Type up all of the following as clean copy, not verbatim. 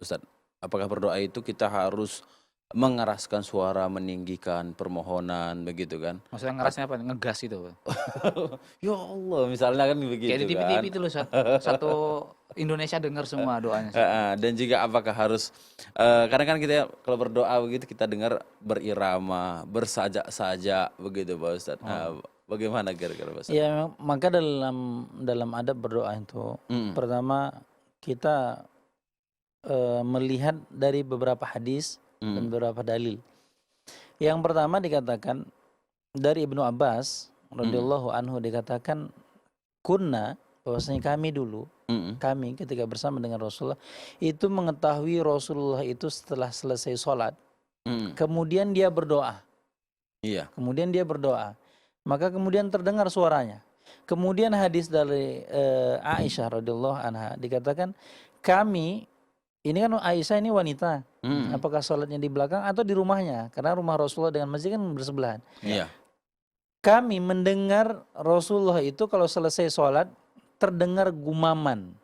Ustaz? Apakah berdoa itu kita harus mengeraskan suara, meninggikan permohonan begitu kan? Maksudnya At ngerasnya apa? Ngegas gitu, Bang? Ya Allah, misalnya kan Kayak begitu di TV-TV kan? itu loh, satu Indonesia dengar semua doanya, Heeh, dan juga apakah harus, kadang kan kita kalau berdoa begitu kita dengar berirama, bersajak-sajak begitu Pak Ustadz. Oh. Bagaimana kira-kira Pak Ustadz? Ya, maka dalam dalam adab berdoa itu, Mhm, pertama kita melihat dari beberapa hadis dan mhm, beberapa dalil. Yang pertama dikatakan dari Ibnu Abbas mhm, radhiyallahu anhu dikatakan kunna, bahwasanya kami dulu, mhm, kami ketika bersama dengan Rasulullah itu mengetahui Rasulullah itu setelah selesai sholat mhm, kemudian dia berdoa. iya, Kemudian dia berdoa. Maka kemudian terdengar suaranya. Kemudian hadis dari Aisyah radhiyallahu anha dikatakan kami, ini kan Aisyah ini wanita. mhm, Apakah sholatnya di belakang atau di rumahnya? Karena rumah Rasulullah dengan masjid kan bersebelahan. Ya. iya, Kami mendengar Rasulullah itu kalau selesai sholat terdengar gumaman.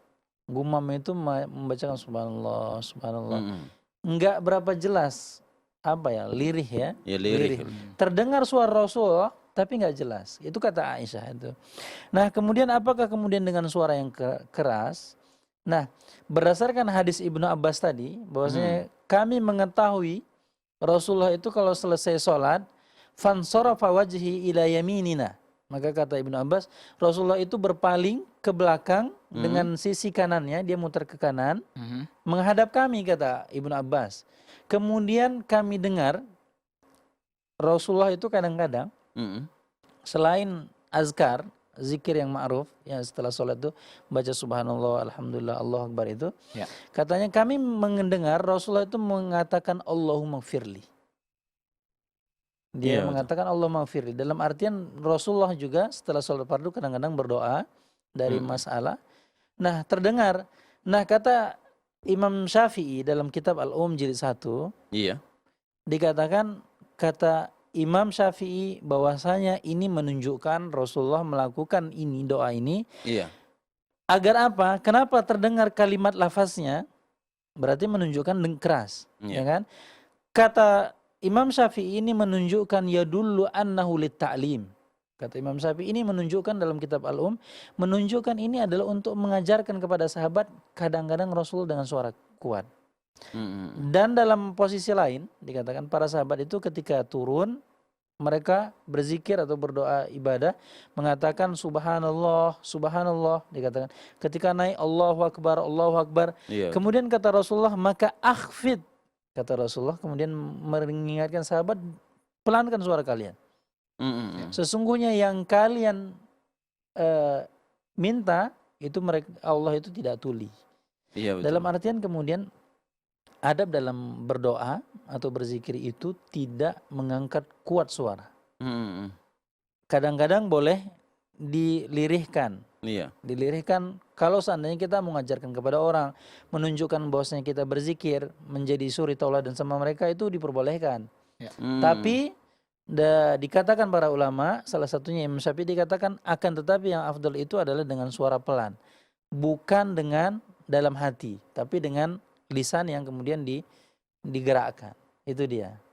Gumam itu membacakan subhanallah, subhanallah. mhm, Enggak berapa jelas apa ya, lirih ya, ya lirih. lirih, Hmm. Terdengar suara Rasulullah tapi nggak jelas. Itu kata Aisyah itu. Nah, kemudian apakah kemudian dengan suara yang keras? Nah, berdasarkan hadis Ibnu Abbas tadi, mhm, bahwasanya kami mengetahui Rasulullah itu kalau selesai sholat, fansarafa wajhi ila yaminina. Maka kata Ibnu Abbas, Rasulullah itu berpaling ke belakang mhm, dengan sisi kanannya, dia muter ke kanan, Mhm. menghadap kami, kata Ibnu Abbas. Kemudian kami dengar Rasulullah itu kadang-kadang mhm, selain azkar, zikir yang ma'ruf, yang setelah sholat itu baca subhanallah, alhamdulillah, Allahu akbar itu, Ya. katanya kami mendengar Rasulullah itu mengatakan Allahumma firli. Dia iya betul, mengatakan Allahumma firli. Dalam artian Rasulullah juga setelah sholat fardu kadang-kadang berdoa dari mhm, masalah. Nah, terdengar. Nah, kata Imam Syafi'i dalam kitab Al-Jilid 1 iya, dikatakan, kata Imam Syafi'i bahwasanya ini menunjukkan Rasulullah melakukan ini, doa ini iya, agar apa? Kenapa terdengar kalimat lafaznya? Berarti menunjukkan keras, ya iya, kan? Kata Imam Syafi'i ini menunjukkan yadullu annahu lit-ta'lim. Kata Imam Syafi'i ini menunjukkan dalam kitab menunjukkan ini adalah untuk mengajarkan kepada sahabat kadang-kadang Rasul dengan suara kuat. mhm, Dan dalam posisi lain dikatakan para sahabat itu ketika turun mereka berzikir atau berdoa ibadah mengatakan subhanallah, subhanallah, dikatakan ketika naik Allahu akbar, Allahu akbar. iya betul, Kemudian kata Rasulullah, maka akhfid, kata Rasulullah kemudian mengingatkan sahabat, pelankan suara kalian. mhm, mhm, Sesungguhnya yang kalian eh, minta itu mereka, Allah itu tidak tuli. iya betul, Dalam artian kemudian adab dalam berdoa atau berzikir itu tidak mengangkat kuat suara. mhm, mhm, Kadang-kadang boleh dilirihkan. iya, Dilirihkan kalau seandainya kita mengajarkan kepada orang, menunjukkan bahwasanya kita berzikir, menjadi suri tauladan sama mereka, itu diperbolehkan. Ya. mmm, Tapi dikatakan para ulama, salah satunya Imam Syafi'i dikatakan akan tetapi yang afdal itu adalah dengan suara pelan. Bukan dengan dalam hati, tapi dengan lisan yang kemudian digerakkan. Itu dia.